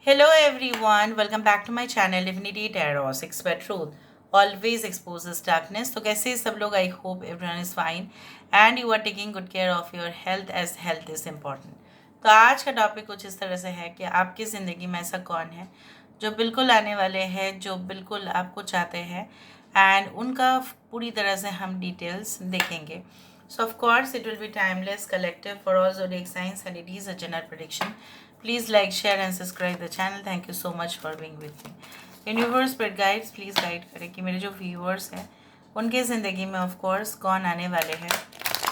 Hello everyone, welcome back to my channel Divinity Tarot, Expert Truth always exposes darkness. तो कैसे हैं सब लोग? I hope everyone is fine and you are taking good care of your health as health is important. तो आज का topic कुछ इस तरह से है कि आपकी ज़िंदगी में ऐसा कौन है जो बिल्कुल आने वाले हैं, जो बिल्कुल आपको चाहते हैं एंड उनका पूरी तरह से हम डिटेल्स देखेंगे. So of course it will be timeless, collective for all zodiac signs and it is a general prediction. Please like, share and subscribe the channel. Thank you so much for being with me. Universe spirit guides please guide करें कि मेरे जो viewers हैं उनके ज़िंदगी में of course कौन आने वाले हैं,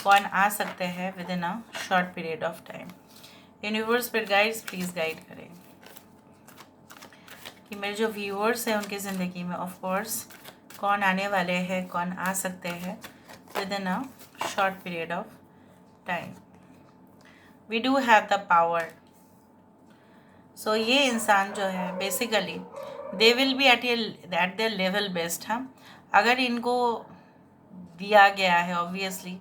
कौन आ सकते हैं within a short period of time. Universe spirit guides please guide करें कि मेरे जो व्यूअर्स हैं उनकी ज़िंदगी में ऑफ कोर्स कौन आने वाले हैं, कौन आ सकते हैं within a short period of time. We do have the power. So ये इंसान जो है basically they will be at their level best. हाँ, अगर इनको दिया गया है ऑब्वियसली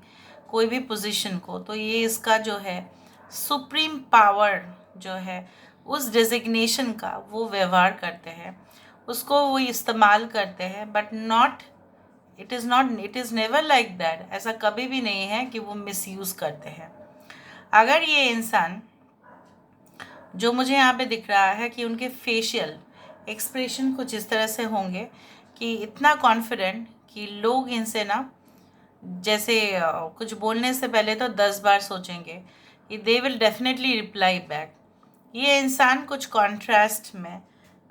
कोई भी पोजीशन को, तो ये इसका जो है सुप्रीम पावर जो है उस डेजिग्नेशन का वो व्यवहार करते हैं, उसको वो इस्तेमाल करते हैं. But not it is never like that. ऐसा कभी भी नहीं है कि वो मिसयूज़ करते हैं. अगर ये इंसान जो मुझे यहाँ पे दिख रहा है कि उनके फेशियल एक्सप्रेशन कुछ इस तरह से होंगे कि इतना कॉन्फिडेंट कि लोग इनसे ना जैसे कुछ बोलने से पहले तो 10 बार सोचेंगे कि they will definitely reply back. ये इंसान कुछ कॉन्ट्रास्ट में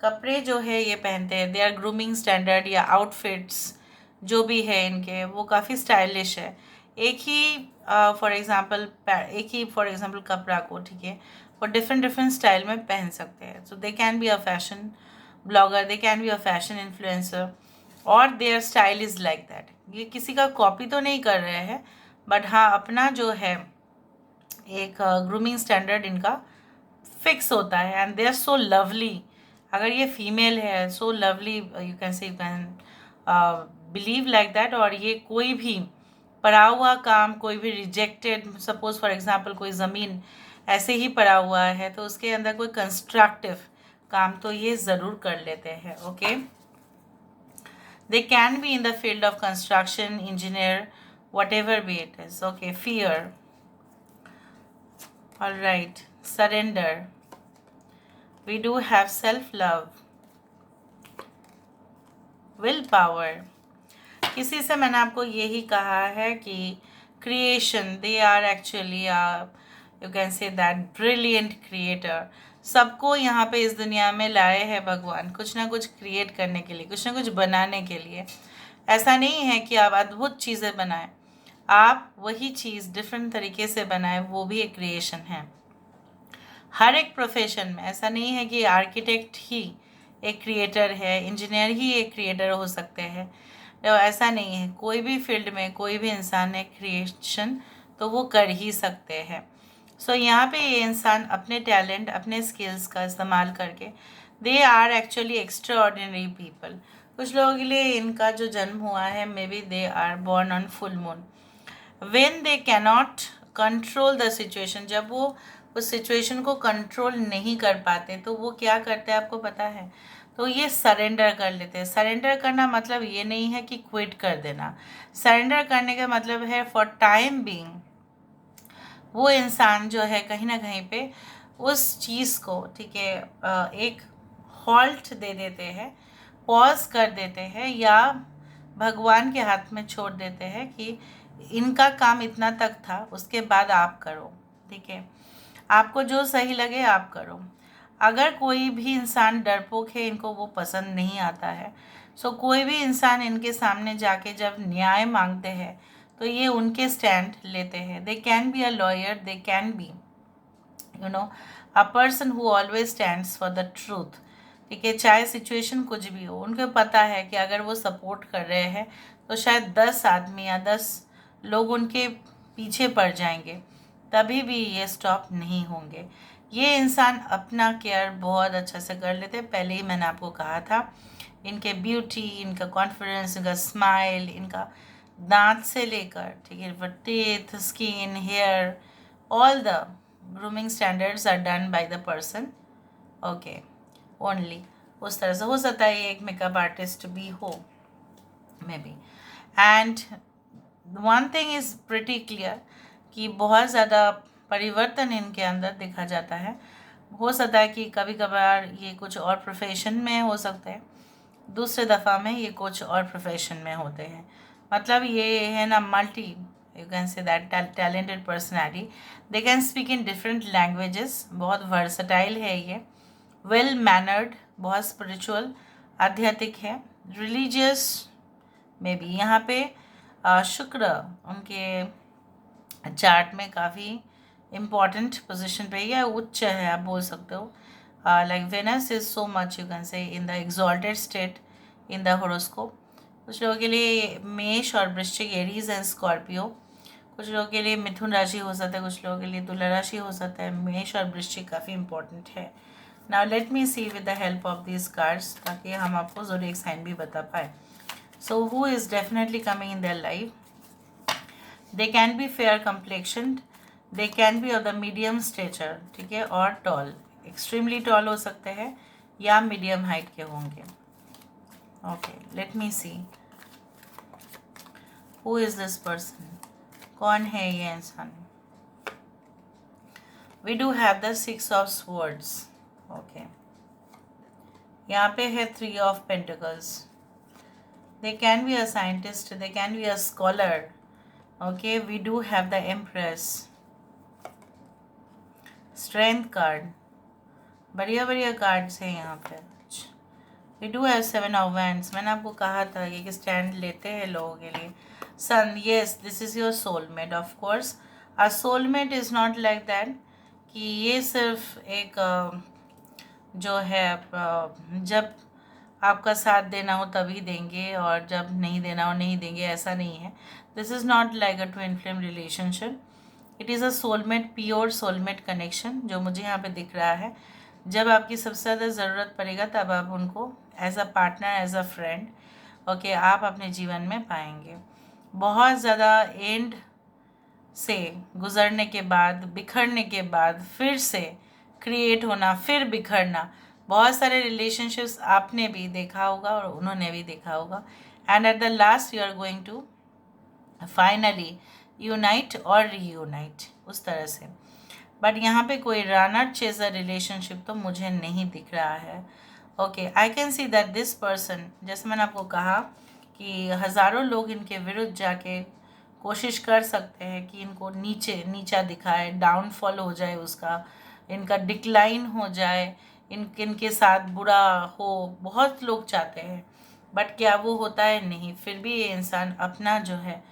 कपड़े जो है ये पहनते हैं. दे आर ग्रूमिंग स्टैंडर्ड या आउटफिट्स जो भी है इनके वो काफ़ी स्टाइलिश है. एक ही फॉर एग्जांपल कपड़ा को, ठीक है, वो डिफरेंट डिफरेंट स्टाइल में पहन सकते हैं. So they can be a fashion blogger, they can be a fashion influencer और their style is like that. ये किसी का कॉपी तो नहीं कर रहे हैं बट हाँ अपना जो है एक ग्रूमिंग स्टैंडर्ड इनका फिक्स होता है and they are so lovely. अगर ये फीमेल है so lovely, you can believe like that. और ये कोई भी पड़ा हुआ काम, कोई भी रिजेक्टेड, सपोज फॉर एग्जांपल कोई ज़मीन ऐसे ही पड़ा हुआ है तो उसके अंदर कोई कंस्ट्रक्टिव काम तो ये ज़रूर कर लेते हैं. Okay, they can be in the field of construction, engineer, what ever be it is. Okay, fear, alright, surrender, we do have self-love, will power. किसी से मैंने आपको यही कहा है कि creation, they are actually you can say that brilliant creator. सबको यहाँ पे इस दुनिया में लाए हैं भगवान कुछ ना कुछ क्रिएट करने के लिए, कुछ ना कुछ बनाने के लिए. ऐसा नहीं है कि आप अद्भुत चीज़ें बनाएं, आप वही चीज़ डिफरेंट तरीके से बनाएं, वो भी एक क्रिएशन है. हर एक प्रोफेशन में ऐसा नहीं है कि आर्किटेक्ट ही एक क्रिएटर है, इंजीनियर ही एक क्रिएटर हो सकते हैं. तो ऐसा नहीं है. कोई भी फील्ड में कोई भी इंसान एक क्रिएशन तो वो कर ही सकते हैं. सो यहाँ पे ये इंसान अपने टैलेंट, अपने स्किल्स का इस्तेमाल करके they are actually extraordinary people. कुछ लोगों के लिए इनका जो जन्म हुआ है maybe they are born on full moon. When they cannot control the situation, जब वो उस सिचुएशन को कंट्रोल नहीं कर पाते तो वो क्या करते हैं आपको पता है? तो ये सरेंडर कर लेते हैं. सरेंडर करना मतलब ये नहीं है कि क्विट कर देना. सरेंडर करने का मतलब है फॉर टाइम बीइंग वो इंसान जो है कहीं ना कहीं पे उस चीज़ को, ठीक है, एक हॉल्ट दे देते हैं, पॉज कर देते हैं या भगवान के हाथ में छोड़ देते हैं कि इनका काम इतना तक था, उसके बाद आप करो. ठीक है, आपको जो सही लगे आप करो. अगर कोई भी इंसान डरपोक है, इनको वो पसंद नहीं आता है. सो कोई भी इंसान इनके सामने जाके जब न्याय मांगते हैं तो ये उनके स्टैंड लेते हैं. दे can be a lawyer, they can be a person who always stands for the truth. ठीक है, चाहे सिचुएशन कुछ भी हो, उनको पता है कि अगर वो सपोर्ट कर रहे हैं तो शायद 10 आदमी या 10 लोग उनके पीछे पड़ जाएंगे, तभी भी ये स्टॉप नहीं होंगे. ये इंसान अपना केयर बहुत अच्छा से कर लेते हैं. पहले ही मैंने आपको कहा था इनके ब्यूटी, इनका कॉन्फिडेंस, इनका स्माइल, इनका दांत से लेकर, ठीक है, teeth, skin, hair, all the grooming standards are done by the person. Okay, only, उस तरह से हो सकता है ये एक मेकअप आर्टिस्ट भी हो may be. And one thing is pretty clear कि बहुत ज़्यादा परिवर्तन इनके अंदर देखा जाता है। हो सकता है कि कभी कभार ये कुछ और प्रोफेशन में हो सकते हैं, दूसरे दफ़ा में ये कुछ और प्रोफेशन में होते हैं। मतलब ये है ना multi, you can say that talented personality. They can speak in different languages, बहुत वर्सटाइल है ये, वेल मैनर्ड, बहुत स्पिरिचुअल, आध्यात्मिक है, रिलीजियस में भी। यहाँ पे शुक्र उनके चार्ट में काफ़ी इम्पॉर्टेंट पोजीशन पे या उच्च है आप बोल सकते हो। Like Venus is so much you can say in the exalted state in the horoscope. कुछ लोगों के लिए मेष और वृश्चिक, एरीज एंड स्कॉर्पियो। कुछ लोगों के लिए मिथुन राशि हो सकता है, कुछ लोगों के लिए तुला राशि हो सकता है। मेष और वृश्चिक काफ़ी इंपॉर्टेंट है। Now let me see with the help of these cards, ताकि हम आपको ज़ोडिएक साइन भी बता पाए। So who is definitely coming in their life? They can be fair complexioned, they can be of the medium stature, ठीक है, और toll, extremely toll हो सकते हैं या मीडियम हाइट के होंगे। Okay, let me see who is this person, कौन है ये इंसान? We do have the 6 of swords. Okay, यहाँ पे है 3 of pentacles. They can be a scientist, they can be a scholar. Okay, we do have the empress, strength card, बढ़िया बढ़िया cards हैं यहाँ पे। We do have 7 of wands. मैंने आपको कहा था कि स्टैंड लेते हैं लोगों के लिए। Sun, yes, this is your soulmate. Of course a soulmate is not like that कि ये सिर्फ एक जो है जब आपका साथ देना हो तभी देंगे और जब नहीं देना हो नहीं देंगे, ऐसा नहीं है। This is not like a twin flame relationship, it is a soulmate, pure soulmate connection जो मुझे यहाँ पे दिख रहा है। जब आपकी सबसे ज़्यादा ज़रूरत पड़ेगा तब आप उनको as a partner, as a friend, okay, आप अपने जीवन में पाएंगे। बहुत ज़्यादा एंड से गुज़रने के बाद, बिखरने के बाद फिर से क्रिएट होना, फिर बिखरना, बहुत सारे रिलेशनशिप्स आपने भी देखा होगा और उन्होंने भी देखा होगा। And at the last you are going to finally unite और रीयूनाइट, उस तरह से। बट यहाँ पे कोई रनर चेजर रिलेशनशिप तो मुझे नहीं दिख रहा है। Okay, I can see that this person, जैसे मैंने आपको कहा कि हज़ारों लोग इनके विरुद्ध जाके कोशिश कर सकते हैं कि इनको नीचा दिखाए, डाउनफॉल हो जाए उसका, इनका डिक्लाइन हो जाए, इनके साथ बुरा हो, बहुत लोग चाहते हैं। बट क्या वो होता है? नहीं। फिर भी ये इंसान अपना जो है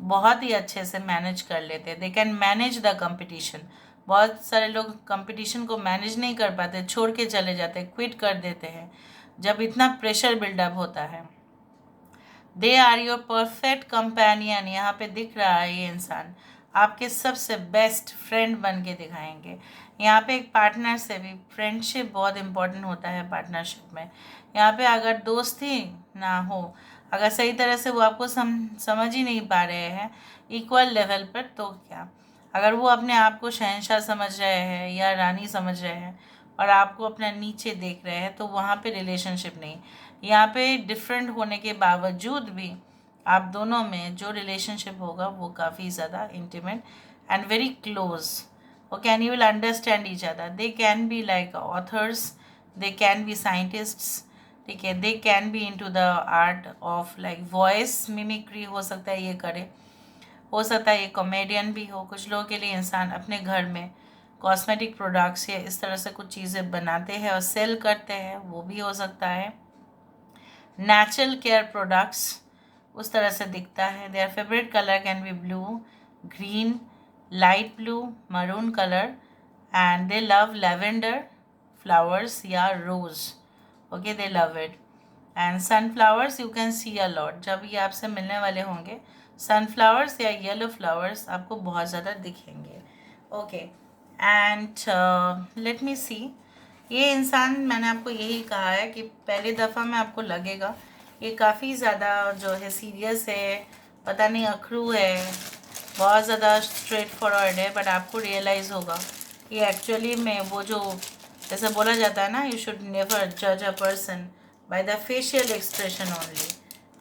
बहुत ही अच्छे से मैनेज कर लेते हैं। They can manage the competition. बहुत सारे लोग कंपटीशन को मैनेज नहीं कर पाते, छोड़ के चले जाते हैं, क्विट कर देते हैं जब इतना प्रेशर बिल्डअप होता है। They are your perfect companion. यहाँ पे दिख रहा है ये इंसान आपके सबसे बेस्ट फ्रेंड बन के दिखाएंगे। यहाँ पे एक पार्टनर से भी फ्रेंडशिप बहुत इंपॉर्टेंट होता है पार्टनरशिप में। यहाँ पे अगर दोस्ती ना हो, अगर सही तरह से वो आपको समझ ही नहीं पा रहे हैं इक्वल लेवल पर, तो क्या, अगर वो अपने आप को शहंशाह समझ रहे हैं या रानी समझ रहे हैं और आपको अपना नीचे देख रहे हैं, तो वहाँ पे रिलेशनशिप नहीं। यहाँ पे डिफरेंट होने के बावजूद भी आप दोनों में जो रिलेशनशिप होगा वो काफ़ी ज़्यादा intimate and very close, okay, and you will understand each other. They can be like authors, they can B scientists, ठीक है, दे can B into the art of like voice mimicry, हो सकता है ये करे, हो सकता है ये कॉमेडियन भी हो। कुछ लोगों के लिए इंसान अपने घर में कॉस्मेटिक प्रोडक्ट्स या इस तरह से कुछ चीज़ें बनाते हैं और सेल करते हैं, वो भी हो सकता है। नेचुरल केयर प्रोडक्ट्स, उस तरह से दिखता है। Their favourite colour can be blue, green, light blue, maroon colour, and they love lavender flowers या rose, okay, they love it. And sunflowers you can see a lot. जब ये आपसे मिलने वाले होंगे सनफ्लावर्स या येलो फ्लावर्स आपको बहुत ज़्यादा दिखेंगे। ओके, एंड लेट मी सी, ये इंसान, मैंने आपको यही कहा है कि पहली दफ़ा में आपको लगेगा ये काफ़ी ज़्यादा जो है सीरियस है, पता नहीं अखरू है, बहुत ज़्यादा स्ट्रेट फॉरवर्ड है, बट आपको रियलाइज़ होगा कि एक्चुअली में वो जो जैसे बोला जाता है ना, यू शुड नेवर जज a person by the facial expression only.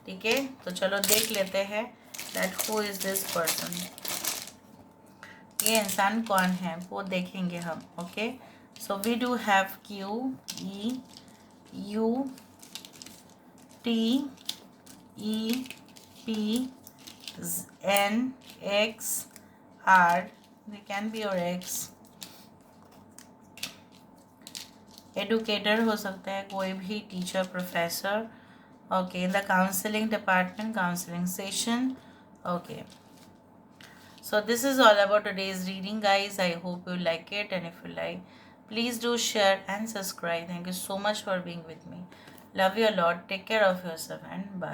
ठीक है, तो चलो देख लेते हैं that who is this person, ये इंसान कौन है वो देखेंगे हम। Okay, so we do have QEUTENXR, they can be your ex, educator हो सकता है कोई भी, teacher, professor. Okay, in the counselling department, counselling session. Okay, so this is all about today's reading, guys. I hope you like it, and if you like, please do share and subscribe. Thank you so much for being with me. Love you a lot. Take care of yourself, and bye.